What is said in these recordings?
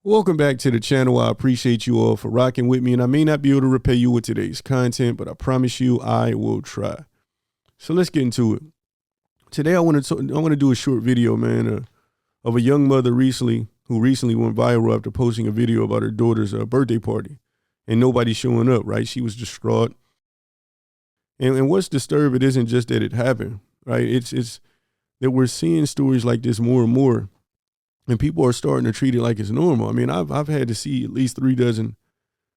Welcome back to the channel. I appreciate you all for rocking with me, and I may not be able to repay you with today's content, but I promise you I will try. So let's get into it. Today I want to do a short video, man, of a young mother who recently went viral after posting a video about her daughter's birthday party, and nobody showing up. Right? She was distraught. And what's disturbing isn't just that it happened, right? It's that we're seeing stories like this more and more. And people are starting to treat it like it's normal. I mean, I've had to see at least 3 dozen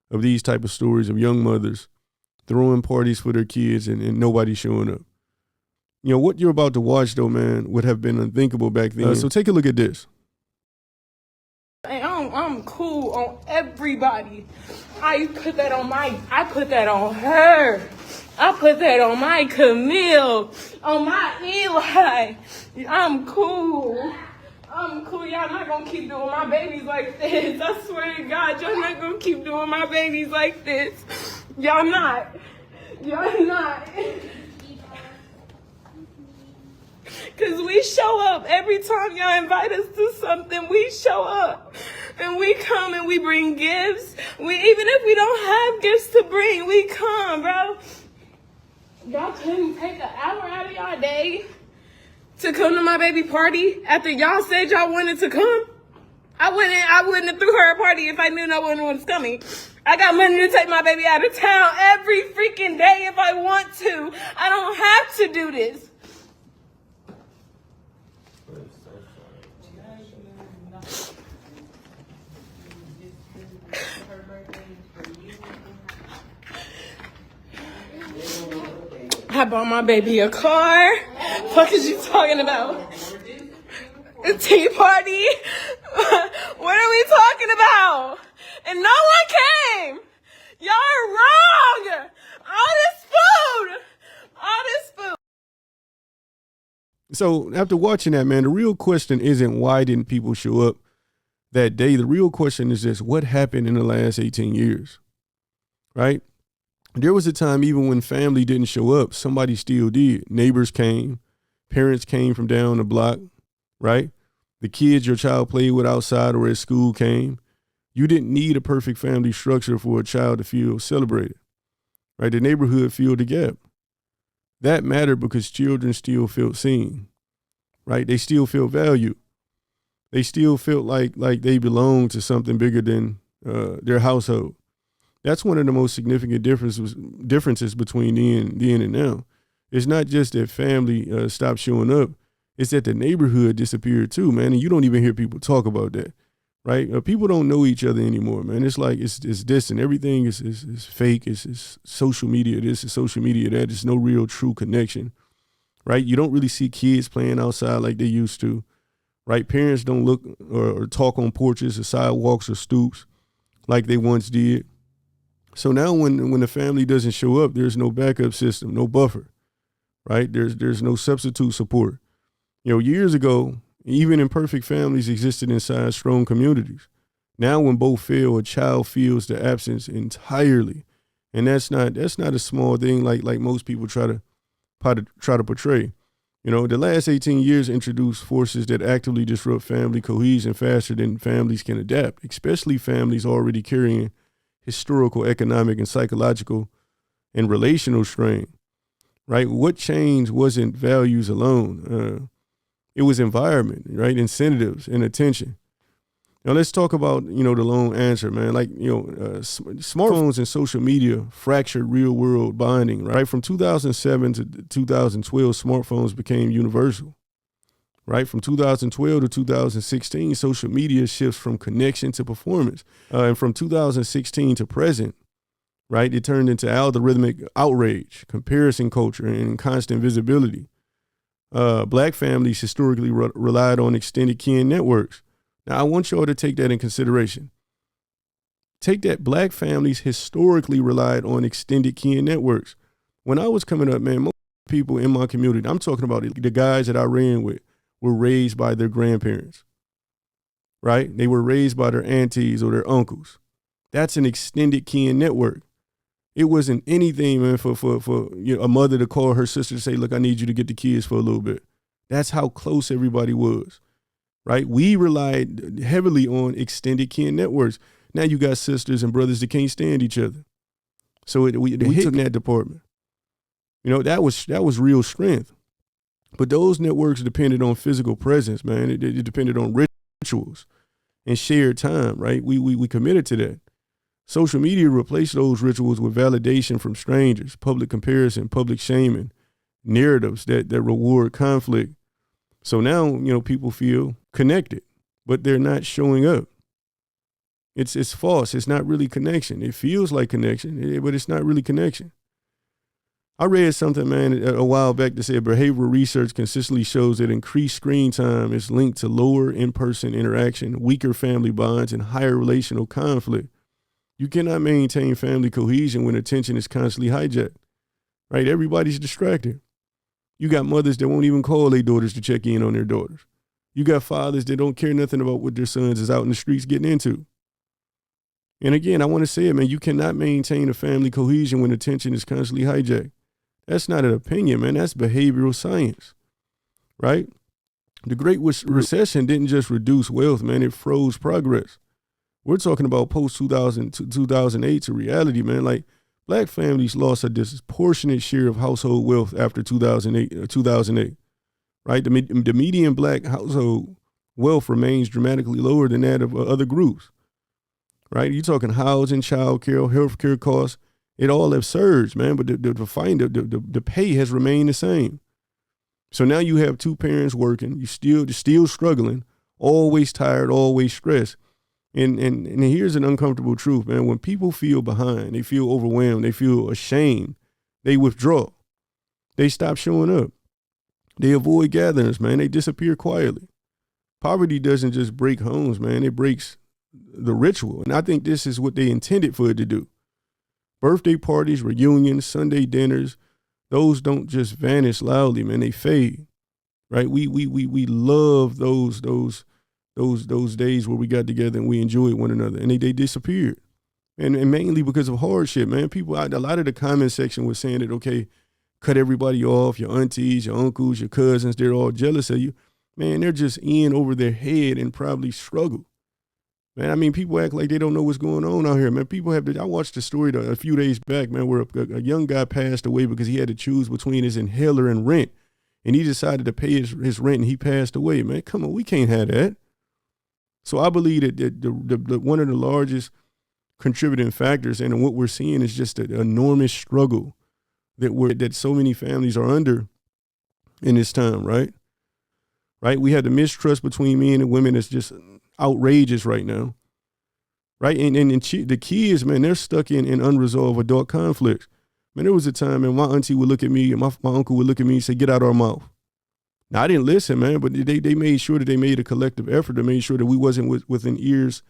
of these type of stories of young mothers throwing parties for their kids and nobody showing up. You know, what you're about to watch, though, man, would have been unthinkable back then. So take a look at this. I'm cool on everybody. I put that on her. I put that on my Camille, on my Eli. I'm cool. Y'all not gonna keep doing my babies like this. I swear to God, y'all not gonna keep doing my babies like this. Y'all not. Cause we show up every time y'all invite us to something. We show up and we come and we bring gifts. Even if we don't have gifts to bring, we come, bro. Y'all couldn't take an hour out of y'all day to come to my baby party after y'all said y'all wanted to come? I wouldn't have threw her a party if I knew no one was coming. I got money to take my baby out of town every freaking day if I want to. I don't have to do this. I bought my baby a car. What is you talking about? A tea party? What are we talking about? And no one came. Y'all are wrong. All this food. So after watching that, man, the real question isn't why didn't people show up that day? The real question is this: what happened in the last 18 years, right? There was a time even when family didn't show up, somebody still did. Neighbors came, parents came from down the block, right? The kids your child played with outside or at school came. You didn't need a perfect family structure for a child to feel celebrated, right? The neighborhood filled the gap. That mattered because children still felt seen, right? They still felt valued. They still felt like they belonged to something bigger than their household. That's one of the most significant differences between then and now. It's not just that family stopped showing up. It's that the neighborhood disappeared too, man. And you don't even hear people talk about that, right? People don't know each other anymore, man. It's like it's distant. Everything is fake. It's social media this, it's social media that. There's no real true connection, right? You don't really see kids playing outside like they used to, right? Parents don't look or talk on porches or sidewalks or stoops like they once did. So now when the family doesn't show up, there's no backup system, no buffer, right? There's no substitute support. You know, years ago, even imperfect families existed inside strong communities. Now when both fail, a child feels the absence entirely. And that's not a small thing like most people try to portray. You know, the last 18 years introduced forces that actively disrupt family cohesion faster than families can adapt, especially families already carrying historical, economic, and psychological and relational strain, right? What changed wasn't values alone. It was environment, right? Incentives and attention. Now let's talk about, the long answer, man. Like, smartphones and social media fractured real world bonding, right? From 2007 to 2012, smartphones became universal. Right? From 2012 to 2016, social media shifts from connection to performance. And from 2016 to present, right, it turned into algorithmic outrage, comparison culture, and constant visibility. Black families historically relied on extended kin networks. Now, I want y'all to take that in consideration. Take that. Black families historically relied on extended kin networks. When I was coming up, man, most people in my community, I'm talking about the guys that I ran with, were raised by their grandparents, right? They were raised by their aunties or their uncles. That's an extended kin network. It wasn't anything, man, for a mother to call her sister to say, look, I need you to get the kids for a little bit. That's how close everybody was. right? We relied heavily on extended kin networks. Now you got sisters and brothers that can't stand each other. So we hit in that department. You know, that was real strength. But those networks depended on physical presence, man. It depended on rituals and shared time, right? We committed to that. Social media replaced those rituals with validation from strangers, public comparison, public shaming, narratives that reward conflict. So now, you know, people feel connected, but they're not showing up. It's false. It's not really connection. It feels like connection, but it's not really connection. I read something, man, a while back that said behavioral research consistently shows that increased screen time is linked to lower in-person interaction, weaker family bonds, and higher relational conflict. You cannot maintain family cohesion when attention is constantly hijacked, right? Everybody's distracted. You got mothers that won't even call their daughters to check in on their daughters. You got fathers that don't care nothing about what their sons is out in the streets getting into. And again, I want to say it, man, you cannot maintain a family cohesion when attention is constantly hijacked. That's not an opinion, man. That's behavioral science, right? The Great Recession didn't just reduce wealth, man. It froze progress. We're talking about post-2000 to 2008 to reality, man. Like, black families lost a disproportionate share of household wealth after 2008, right? The median black household wealth remains dramatically lower than that of other groups, right? You're talking housing, child care, healthcare costs. It all have surged, man, but the pay has remained the same. So now you have two parents working, you still struggling, always tired, always stressed. And here's an uncomfortable truth, man. When people feel behind, they feel overwhelmed, they feel ashamed, they withdraw. They stop showing up. They avoid gatherings, man. They disappear quietly. Poverty doesn't just break homes, man. It breaks the ritual. And I think this is what they intended for it to do. Birthday parties, reunions, Sunday dinners, those don't just vanish loudly, man. They fade, right? We love those days where we got together and we enjoyed one another, and they disappeared, and mainly because of hardship, man. People, a lot of the comment section was saying that, okay, cut everybody off, your aunties, your uncles, your cousins, they're all jealous of you. Man, they're just in over their head and probably struggle. Man, I mean, people act like they don't know what's going on out here, man. People have I watched a story a few days back, man, where a young guy passed away because he had to choose between his inhaler and rent, and he decided to pay his rent, and he passed away, man. Come on, we can't have that. So I believe that the one of the largest contributing factors, and what we're seeing is just an enormous struggle that so many families are under in this time, right? Right? We have the mistrust between men and women that's just outrageous right now, right? And the kids, man, they're stuck in unresolved adult conflicts. Man, there was a time, man, my auntie would look at me and my uncle would look at me and say, "Get out our mouth." Now, I didn't listen, man, but they made sure that they made a collective effort to make sure that we wasn't within ears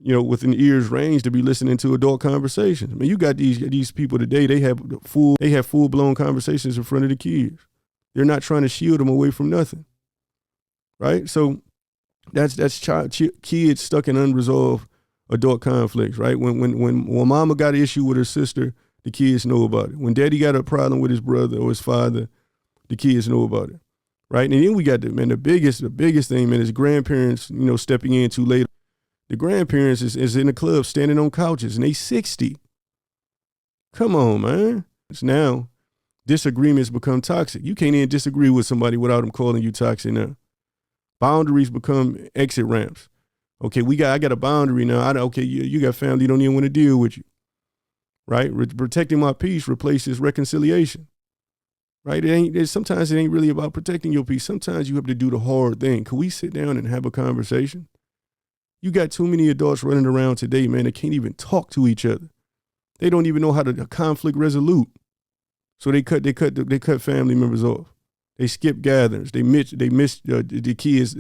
range to be listening to adult conversations. I mean, you got these people today, they have full-blown conversations in front of the kids. They're not trying to shield them away from nothing, right? So that's kids stuck in unresolved adult conflicts, right? When mama got an issue with her sister, the kids know about it. When daddy got a problem with his brother or his father, the kids know about it, right? And then we got the biggest thing, man, is grandparents, stepping in too late. The grandparents is in the club standing on couches and they 60. Come on, man. It's now disagreements become toxic. You can't even disagree with somebody without them calling you toxic now. Boundaries become exit ramps. Okay, I got a boundary now. You got family, don't even want to deal with you, right? Protecting my peace replaces reconciliation, right? Sometimes it ain't really about protecting your peace. Sometimes you have to do the hard thing. Can we sit down and have a conversation? You got too many adults running around today, man, that can't even talk to each other. They don't even know how to conflict resolute. So they cut family members off. They skip gatherings. They miss the kids,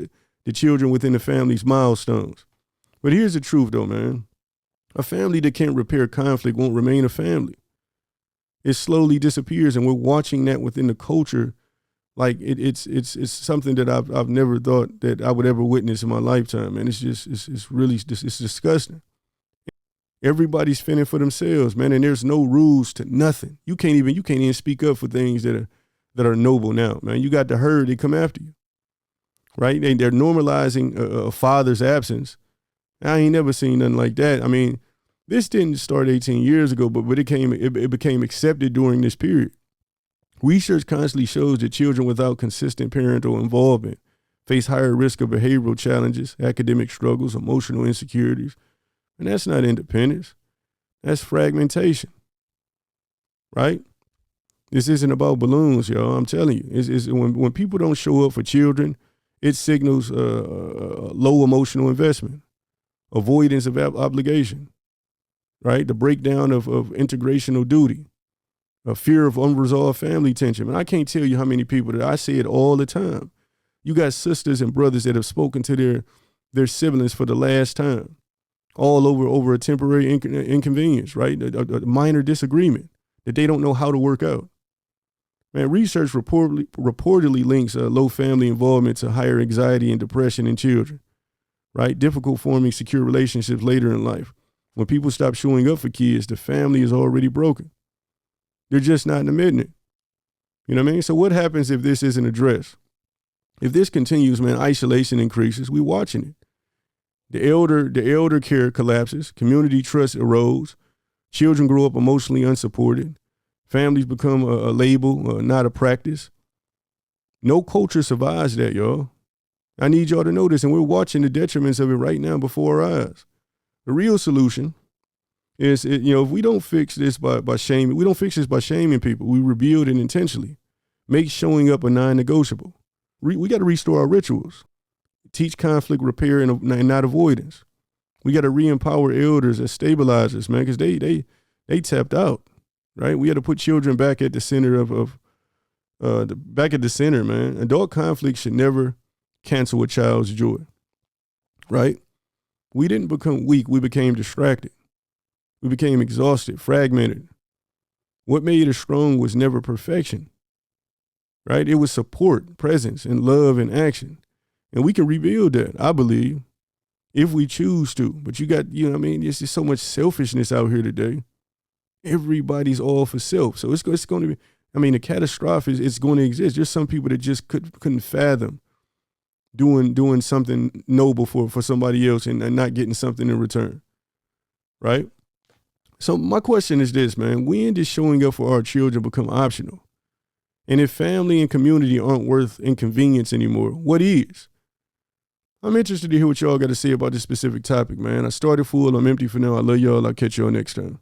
the children within the family's milestones. But here's the truth, though, man. A family that can't repair conflict won't remain a family. It slowly disappears, and we're watching that within the culture. Like it's something that I've never thought that I would ever witness in my lifetime, man. It's really disgusting. Everybody's fending for themselves, man, and there's no rules to nothing. You can't even speak up for things that are noble now, man. You got the herd, they come after you, right? They're normalizing a father's absence. I ain't never seen nothing like that. I mean, this didn't start 18 years ago, but it became accepted during this period. Research constantly shows that children without consistent parental involvement face higher risk of behavioral challenges, academic struggles, emotional insecurities. And that's not independence. That's fragmentation, right? This isn't about balloons, y'all. I'm telling you. It's when people don't show up for children, it signals low emotional investment, avoidance of obligation, right? The breakdown of integrational duty, a fear of unresolved family tension. And I can't tell you how many people that I see it all the time. You got sisters and brothers that have spoken to their siblings for the last time, all over a temporary inconvenience, right? A minor disagreement that they don't know how to work out. Man, research reportedly links low family involvement to higher anxiety and depression in children, right? Difficult forming secure relationships later in life. When people stop showing up for kids, the family is already broken. They're just not admitting it. You know what I mean? So what happens if this isn't addressed? If this continues, man, isolation increases. We're watching it. The elder care collapses. Community trust erodes. Children grow up emotionally unsupported. Families become a label, not a practice. No culture survives that, y'all. I need y'all to know this, and we're watching the detriments of it right now before our eyes. The real solution is, if we don't fix this by shaming, we don't fix this by shaming people. We rebuild it intentionally. Make showing up a non-negotiable. We got to restore our rituals. Teach conflict repair and not avoidance. We got to re-empower elders as stabilizers, man, because they tapped out, right? We got to put children back at the center back at the center, man. Adult conflict should never cancel a child's joy, right? We didn't become weak. We became distracted. We became exhausted, fragmented. What made us strong was never perfection, right? It was support, presence, and love and action. And we can rebuild that, I believe, if we choose to. But you got, there's just so much selfishness out here today. Everybody's all for self. So it's going to be, the catastrophe is going to exist. There's some people that just couldn't fathom doing something noble for somebody else and not getting something in return, right? So my question is this, man. When does showing up for our children become optional? And if family and community aren't worth inconvenience anymore, what is? I'm interested to hear what y'all got to say about this specific topic, man. I started full. I'm empty for now. I love y'all. I'll catch y'all next time.